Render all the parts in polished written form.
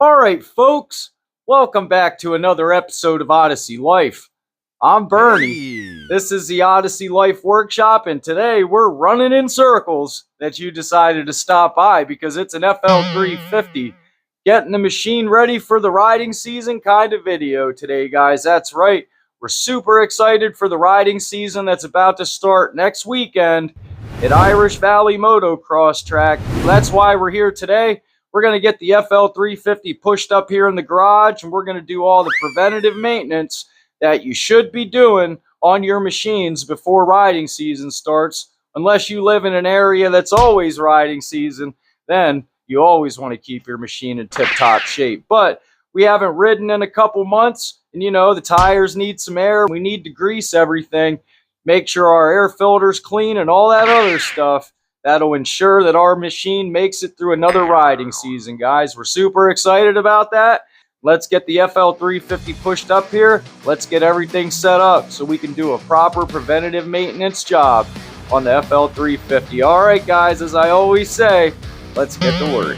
All right, folks, welcome back to another episode of Odyssey Life. I'm Bernie. Hey. This is the Odyssey Life Workshop, and today we're running in circles that you decided to stop by because it's an FL350. Getting the machine ready for the riding season kind of video today, guys. That's right. We're super excited for the riding season that's about to start next weekend at Irish Valley Motocross Track. That's why we're here today. We're going to get the FL350 pushed up here in the garage, and we're going to do all the preventative maintenance that you should be doing on your machines before riding season starts. Unless you live in an area that's always riding season, then you always want to keep your machine in tip-top shape. But we haven't ridden in a couple months, and you know, the tires need some air. We need to grease everything, make sure our air filter's clean and all that other stuff. That'll ensure that our machine makes it through another riding season, guys. We're super excited about that. Let's get the FL350 pushed up here. Let's get everything set up so we can do a proper preventative maintenance job on the FL350. All right, guys, as I always say, let's get to work.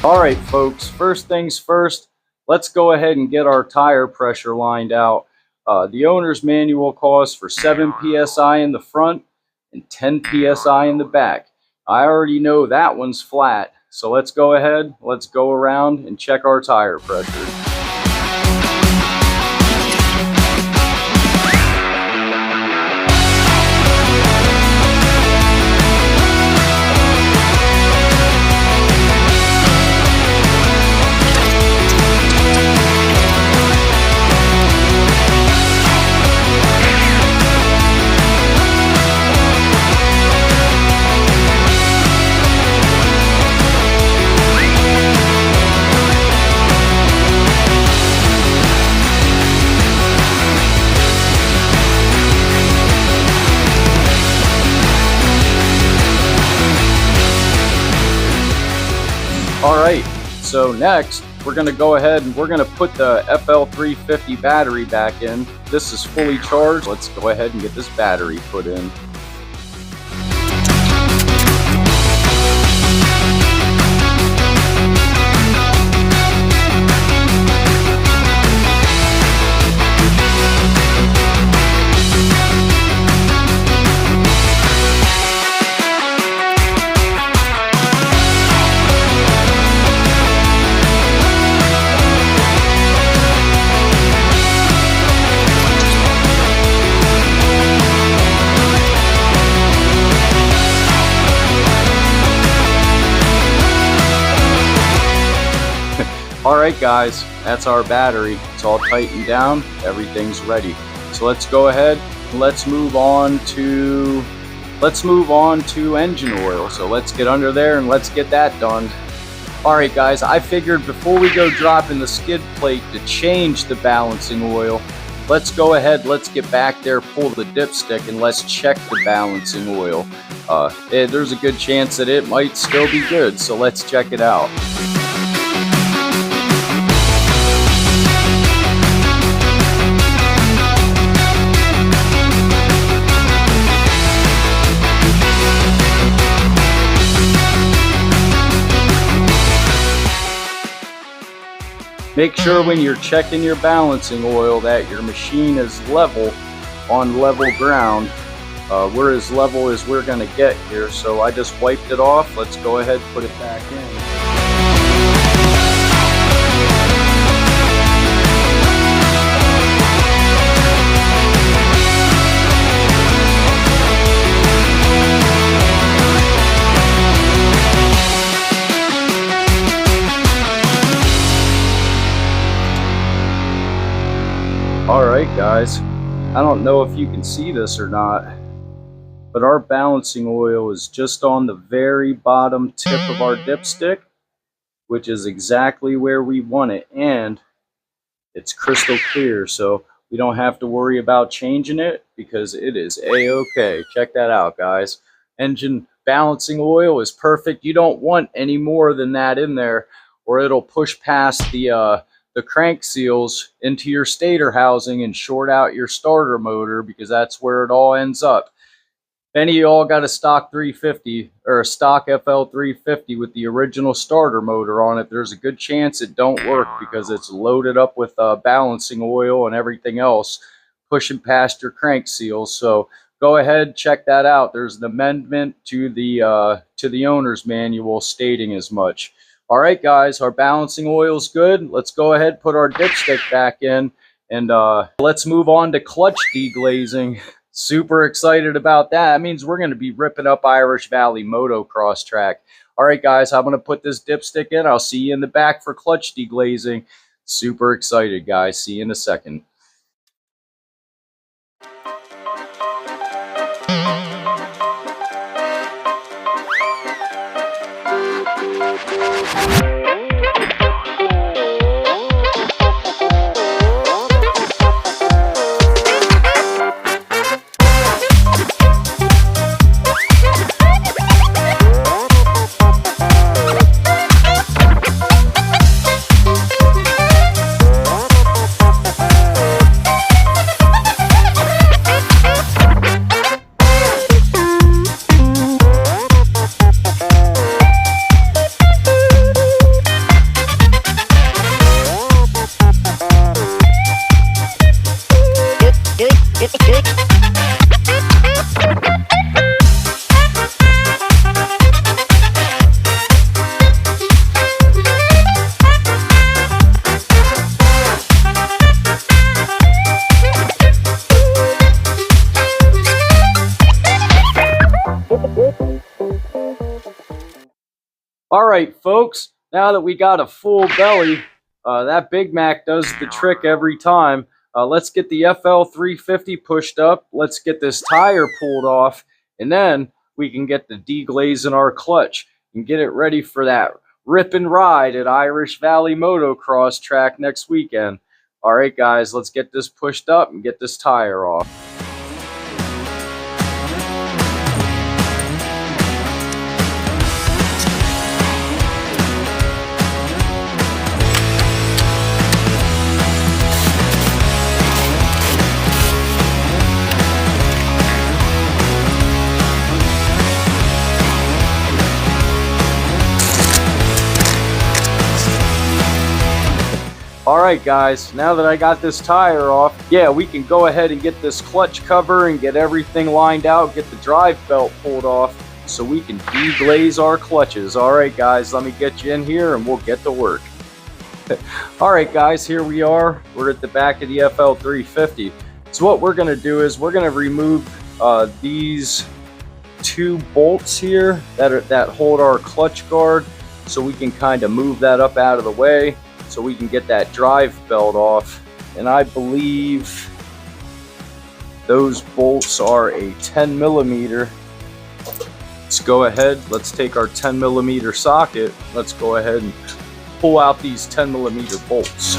Alright folks, first things first, let's go ahead and get our tire pressure lined out. The owner's manual calls for 7 psi in the front and 10 psi in the back. I already know that one's flat, so let's go ahead, let's go around and check our tire pressure. Alright, so next we're going to go ahead and we're going to put the FL350 battery back in. This is fully charged. Let's go ahead and get this battery put in. Alright guys, that's our battery. It's all tightened down, everything's ready. So let's go ahead and let's move on to engine oil. So let's get under there and let's get that done. Alright guys, I figured before we go dropping the skid plate to change the balancing oil, let's go ahead, let's get back there, pull the dipstick, and let's check the balancing oil. There's a good chance that it might still be good, so let's check it out. Make sure when you're checking your balancing oil that your machine is level on level ground. We're as level as we're going to get here, so I just wiped it off. Let's go ahead and put it back in. Alright guys, I don't know if you can see this or not, but our balancing oil is just on the very bottom tip of our dipstick, which is exactly where we want it, and it's crystal clear, so we don't have to worry about changing it because it is a-okay. Check that out guys. Engine balancing oil is perfect. You don't want any more than that in there or it'll push past the crank seals into your stator housing and short out your starter motor, because that's where it all ends up. If any of y'all got a stock 350 or a stock FL350 with the original starter motor on it, there's a good chance it don't work because it's loaded up with balancing oil and everything else pushing past your crank seals. So go ahead, check that out. There's an amendment to the owner's manual stating as much. All right, guys, our balancing oil is good. Let's go ahead, put our dipstick back in, and let's move on to clutch deglazing. Super excited about that. That means we're going to be ripping up Irish Valley motocross track. All right, guys, I'm going to put this dipstick in. I'll see you in the back for clutch deglazing. Super excited, guys. See you in a second. All right, folks, now that we got a full belly, that Big Mac does the trick every time. Let's get the FL350 pushed up. Let's get this tire pulled off, and then we can get the deglaze in our clutch and get it ready for that rip and ride at Irish Valley motocross track next weekend. All right, guys, let's get this pushed up and get this tire off. Alright guys, now that I got this tire off, yeah, we can go ahead and get this clutch cover and get everything lined out, get the drive belt pulled off so we can deglaze our clutches. Alright guys, let me get you in here and we'll get to work. Alright guys, here we are. We're at the back of the FL350. So what we're going to do is we're going to remove these two bolts here that hold our clutch guard, so we can kind of move that up out of the way, so we can get that drive belt off. And I believe those bolts are a 10 millimeter. Let's go ahead, let's take our 10 millimeter socket. Let's go ahead and pull out these 10 millimeter bolts.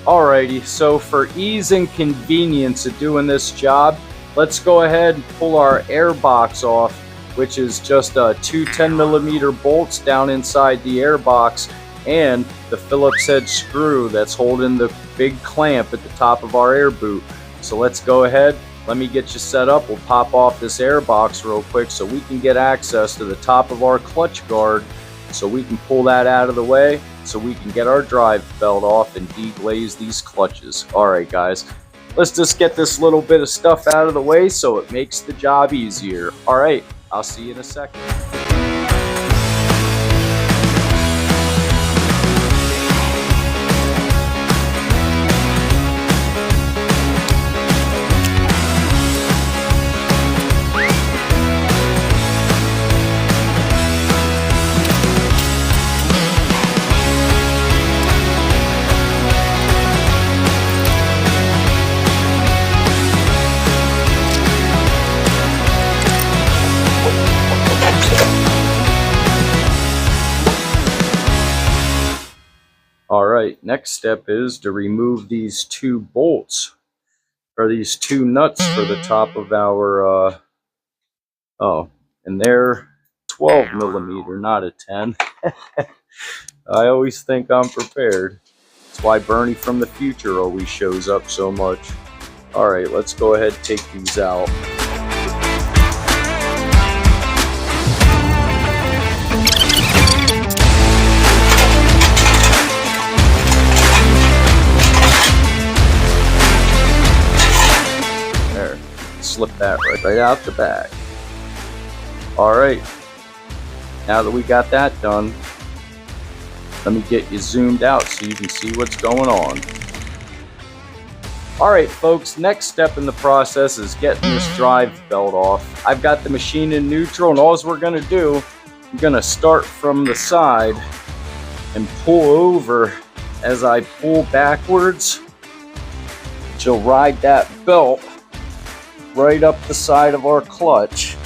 Alrighty, so for ease and convenience of doing this job, let's go ahead and pull our air box off, which is just two 10 millimeter bolts down inside the air box and the Phillips head screw that's holding the big clamp at the top of our air boot. So let's go ahead, let me get you set up. We'll pop off this air box real quick so we can get access to the top of our clutch guard, so we can pull that out of the way so we can get our drive belt off and deglaze these clutches. Alright guys, let's just get this little bit of stuff out of the way so it makes the job easier. Alright, I'll see you in a second. Alright, next step is to remove these two bolts, or these two nuts for the top of our, and they're 12 millimeter, not a 10. I always think I'm prepared. That's why Bernie from the future always shows up so much. Alright, let's go ahead and take these out. Slip that right out the back. Alright, now that we got that done, let me get you zoomed out so you can see what's going on. Alright folks, next step in the process is getting this drive belt off. I've got the machine in neutral, and all we're going to do, I'm going to start from the side and pull over. As I pull backwards, you'll ride that belt right up the side of our clutch.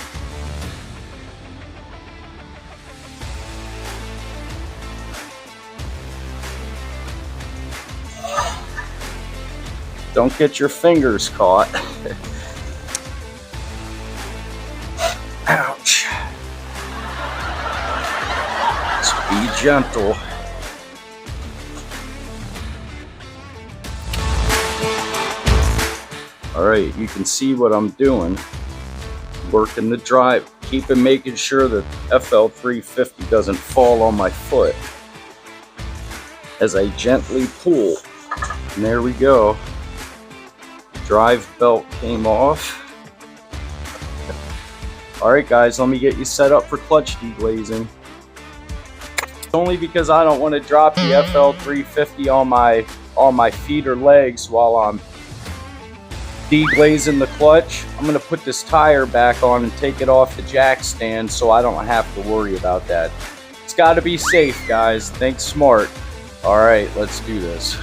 Don't get your fingers caught. Ouch. Just be gentle. Alright, you can see what I'm doing. Working the drive, making sure that FL350 doesn't fall on my foot as I gently pull. And there we go. Drive belt came off. Alright guys, let me get you set up for clutch deglazing. Only because I don't want to drop the FL350 on my feet or legs while I'm deglazing the clutch. I'm going to put this tire back on and take it off the jack stand so I don't have to worry about that. It's got to be safe, guys. Think smart. Alright, let's do this.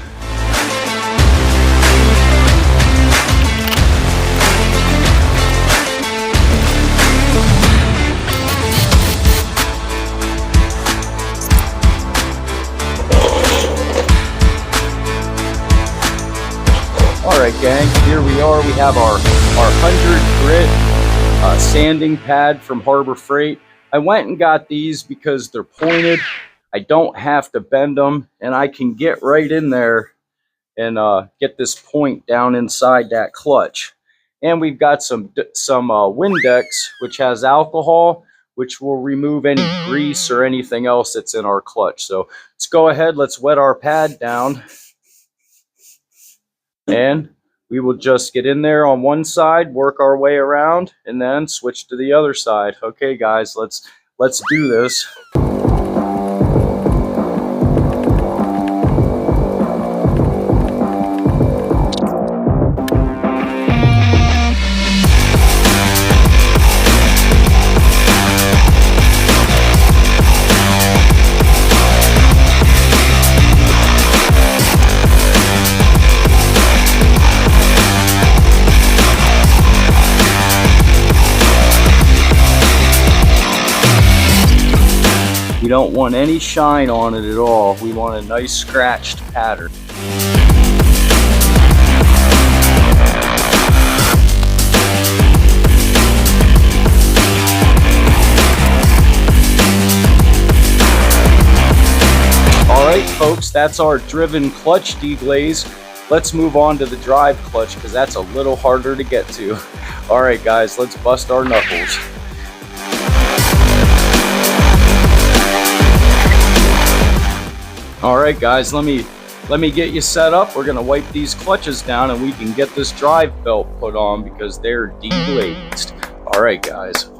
Alright gang, here we are. We have our 100 grit sanding pad from Harbor Freight. I went and got these because they're pointed. I don't have to bend them, and I can get right in there and get this point down inside that clutch. And we've got some Windex, which has alcohol, which will remove any grease or anything else that's in our clutch. So let's go ahead, let's wet our pad down. And we will just get in there on one side, work our way around, and then switch to the other side. Okay guys, let's do this. We don't want any shine on it at all. We want a nice scratched pattern. Alright folks, that's our driven clutch deglaze. let's move on to the drive clutch because that's a little harder to get to. All right, guys, let's bust our knuckles. All right, guys, let me get you set up. We're gonna wipe these clutches down and we can get this drive belt put on because they're deglazed. All right, guys.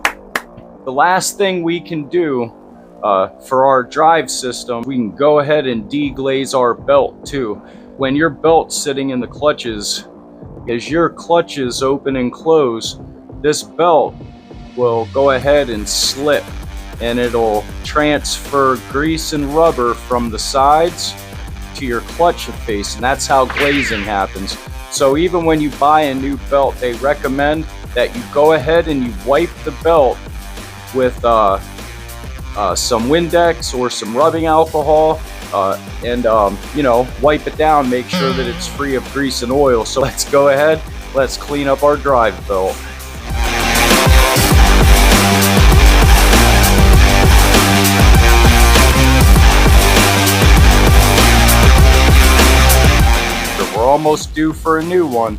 The last thing we can do for our drive system, we can go ahead and deglaze our belt too. When your belt's sitting in the clutches, as your clutches open and close, this belt will go ahead and slip and it'll transfer grease and rubber from the sides to your clutch face, and that's how glazing happens. So even when you buy a new belt, they recommend that you go ahead and you wipe the belt with some Windex or some rubbing alcohol and you know, wipe it down, make sure that it's free of grease and oil. So let's go ahead, let's clean up our drive belt. We're almost due for a new one,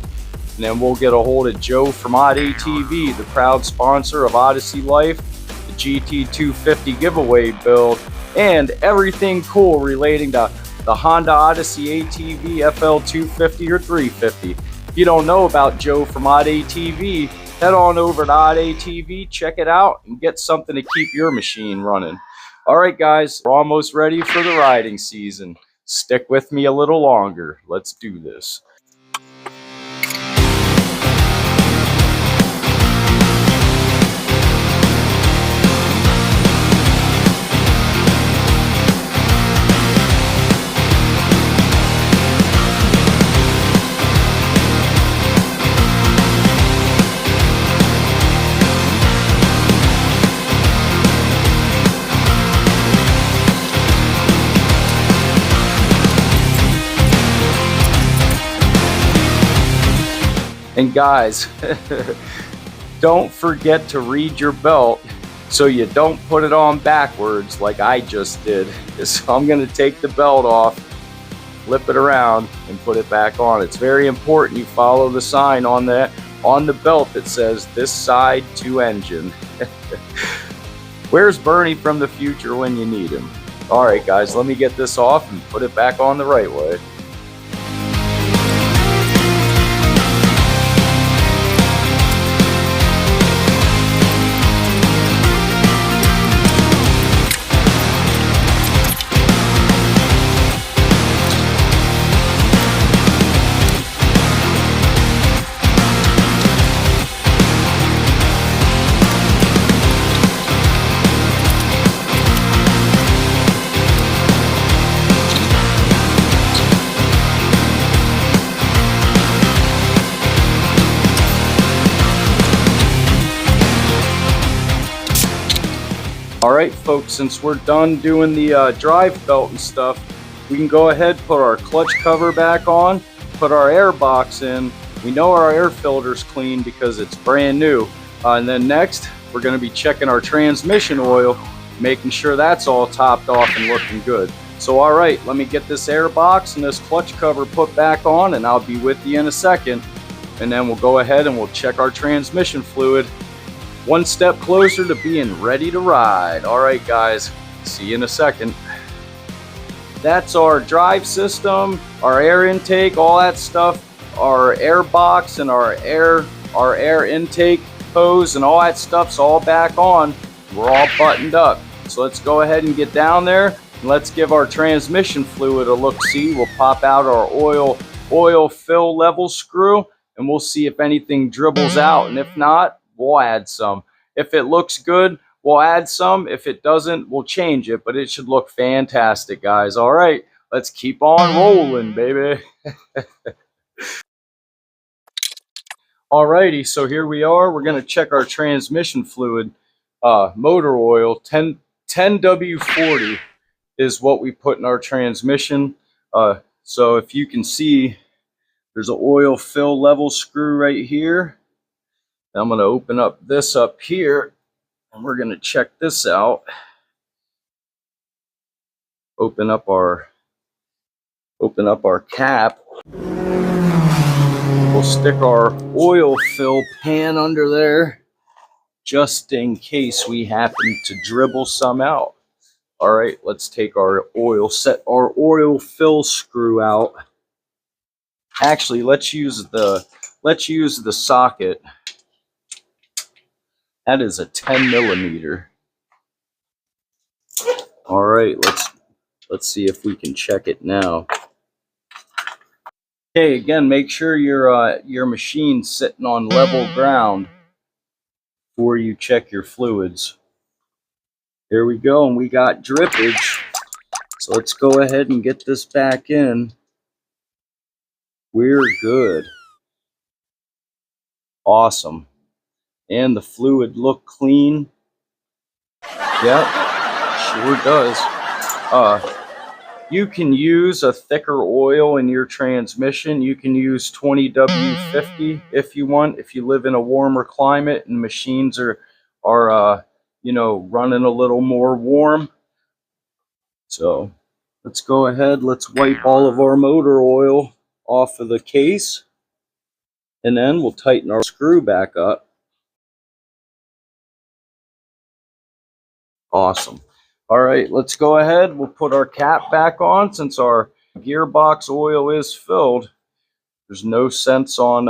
and then we'll get a hold of Joe from Odyssey TV, the proud sponsor of Odyssey Life, the GT250 giveaway build, and everything cool relating to the Honda Odyssey ATV FL350 or 350. If you don't know about Joe from Odyssey TV, head on over to Odyssey TV, check it out, and get something to keep your machine running. All right, guys, we're almost ready for the riding season. Stick with me a little longer. Let's do this. And guys, don't forget to read your belt so you don't put it on backwards like I just did. So I'm going to take the belt off, flip it around, and put it back on. It's very important you follow the sign on the belt that says this side to engine. Where's Bernie from the future when you need him? All right, guys, let me get this off and put it back on the right way. Alright folks, since we're done doing the drive belt and stuff, we can go ahead, put our clutch cover back on, put our air box in. We know our air filter's clean because it's brand new. And then next, we're going to be checking our transmission oil, making sure that's all topped off and looking good. So alright, let me get this air box and this clutch cover put back on, and I'll be with you in a second. And then we'll go ahead and we'll check our transmission fluid. One step closer to being ready to ride. All right, guys, see you in a second. That's our drive system, our air intake, all that stuff, our air box and our air intake hose and all that stuff's all back on. We're all buttoned up. So let's go ahead and get down there and let's give our transmission fluid a look-see. We'll pop out our oil fill level screw and we'll see if anything dribbles out, and if not, we'll add some. If it looks good, we'll add some. If it doesn't, we'll change it, but it should look fantastic, guys. All right, let's keep on rolling, baby. Alrighty, so here we are. We're going to check our transmission fluid. Motor oil, 10W40 is what we put in our transmission. So if you can see, there's an oil fill level screw right here. I'm going to open up this up here, and we're going to check this out. Open up our Open up our cap. We'll stick our oil fill pan under there just in case we happen to dribble some out. All right, let's take our oil fill screw out. Actually, let's use the socket. That is a 10 millimeter. All right, let's see if we can check it now. Okay, again, make sure your machine's sitting on level ground before you check your fluids. There we go, and we got drippage. So let's go ahead and get this back in. We're good. Awesome. And the fluid look clean. Yep, sure does. You can use a thicker oil in your transmission. You can use 20W50 if you want. If you live in a warmer climate and machines are you know, running a little more warm. So let's go ahead. Let's wipe all of our motor oil off of the case, and then we'll tighten our screw back up. Awesome. All right, let's go ahead. We'll put our cap back on since our gearbox oil is filled. There's no sense on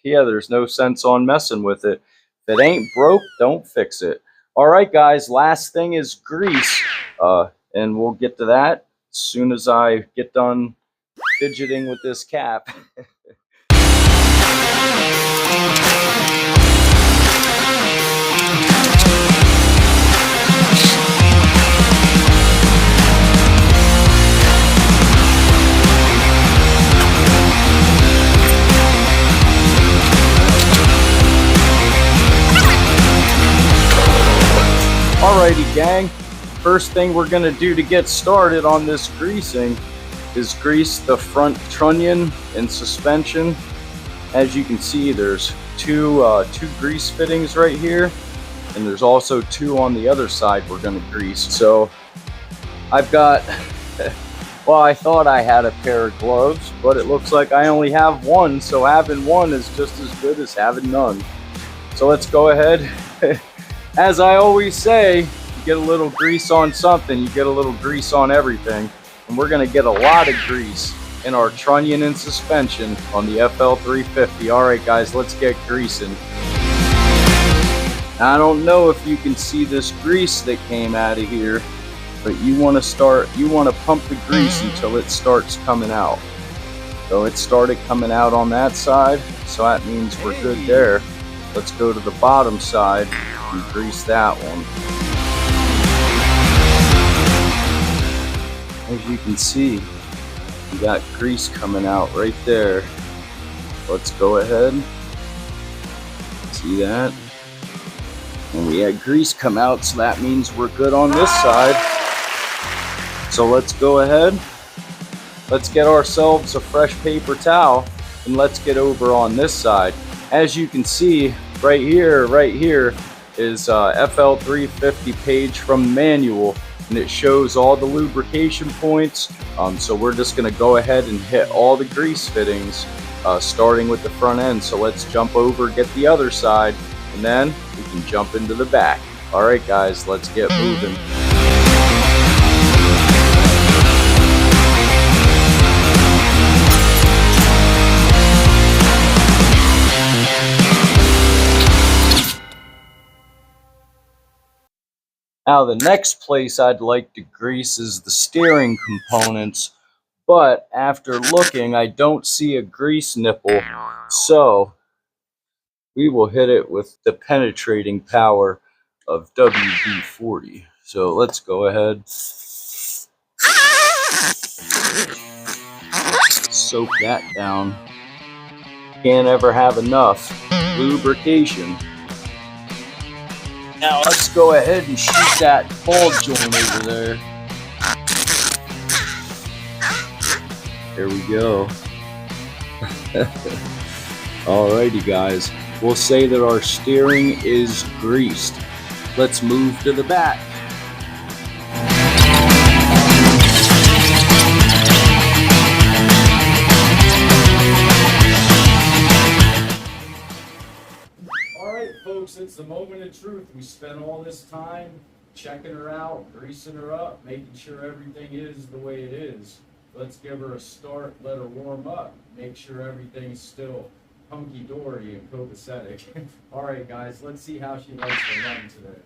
there's no sense on messing with it. If it ain't broke, don't fix it. All right, guys, last thing is grease. And we'll get to that as soon as I get done fidgeting with this cap. Alrighty, gang. First thing we're going to do to get started on this greasing is grease the front trunnion and suspension. As you can see, there's two grease fittings right here, and there's also two on the other side we're going to grease. So I've got, well, I thought I had a pair of gloves, but it looks like I only have one, so having one is just as good as having none. So let's go ahead. As I always say, you get a little grease on something, you get a little grease on everything. And we're going to get a lot of grease in our trunnion and suspension on the FL350. Alright guys, let's get greasing. Now, I don't know if you can see this grease that came out of here, but you want to pump the grease until it starts coming out. So it started coming out on that side, so that means we're good there. Let's go to the bottom side and grease that one. As you can see, we got grease coming out right there. Let's go ahead. See that? And we had grease come out, so that means we're good on this side. So let's go ahead. Let's get ourselves a fresh paper towel and let's get over on this side. As you can see, right here is FL350 page from the manual, and it shows all the lubrication points. So we're just going to go ahead and hit all the grease fittings, starting with the front end. So let's jump over, get the other side, and then we can jump into the back. All right, guys, let's get moving. Now the next place I'd like to grease is the steering components, but after looking I don't see a grease nipple, so we will hit it with the penetrating power of WD-40. So let's go ahead. Soak that down. Can't ever have enough lubrication. Now let's go ahead and shoot that ball joint over there. There we go. Alrighty guys, we'll say that our steering is greased. Let's move to the back. moment of truth. We spent all this time checking her out, greasing her up, making sure everything is the way it is. Let's give her a start, let her warm up, make sure everything's still hunky-dory and copacetic. All right, guys, let's see how she likes to run today.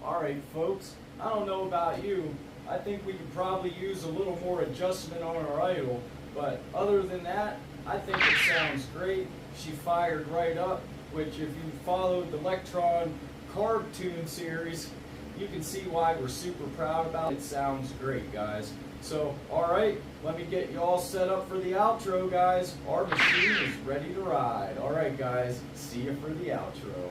Alright folks, I don't know about you, I think we could probably use a little more adjustment on our idle, but other than that, I think it sounds great. She fired right up, which if you followed the Electron Carb Tune series, you can see why we're super proud about it. It sounds great, guys. So, alright, let me get you all set up for the outro, guys. Our machine is ready to ride. Alright guys, see you for the outro.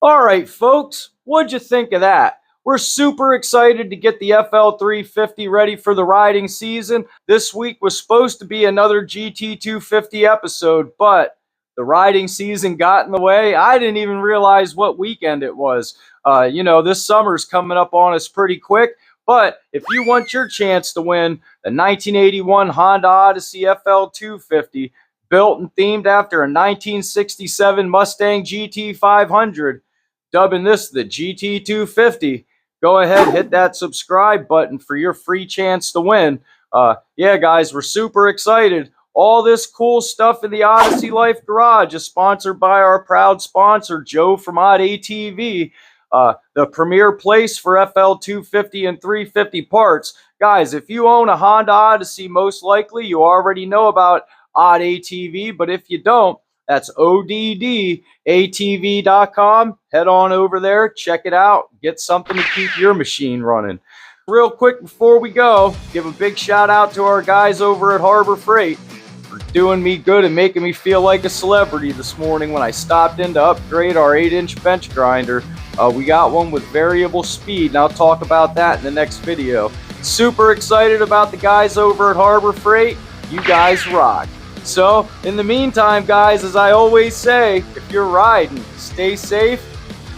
Alright folks, what'd you think of that? We're super excited to get the FL350 ready for the riding season. This week was supposed to be another GT250 episode, but the riding season got in the way. I didn't even realize what weekend it was. You know, this summer's coming up on us pretty quick, but if you want your chance to win the 1981 Honda Odyssey FL250, built and themed after a 1967 Mustang GT500, dubbing this the GT250. Go ahead, hit that subscribe button for your free chance to win. Yeah, guys, we're super excited. All this cool stuff in the Odyssey Life Garage is sponsored by our proud sponsor, Joe from Odd ATV, the premier place for FL250 and 350 parts. Guys, if you own a Honda Odyssey, most likely you already know about Odd ATV, but if you don't, that's odysseylifebybernie.com. Head on over there, check it out, get something to keep your machine running. Real quick before we go, give a big shout out to our guys over at Harbor Freight for doing me good and making me feel like a celebrity this morning when I stopped in to upgrade our 8-inch bench grinder. We got one with variable speed, and I'll talk about that in the next video. Super excited about the guys over at Harbor Freight. You guys rock. So, in the meantime, guys, as I always say, if you're riding, stay safe,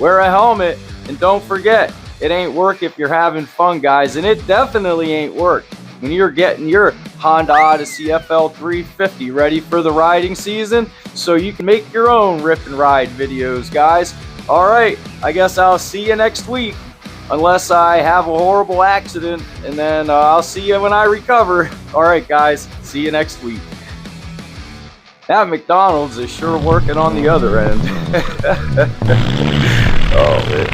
wear a helmet, and don't forget, it ain't work if you're having fun, guys, and it definitely ain't work when you're getting your Honda Odyssey FL350 ready for the riding season so you can make your own rip and ride videos, guys. Alright, I guess I'll see you next week, unless I have a horrible accident, and then I'll see you when I recover. Alright, guys, see you next week. That McDonald's is sure working on the other end. Oh, man.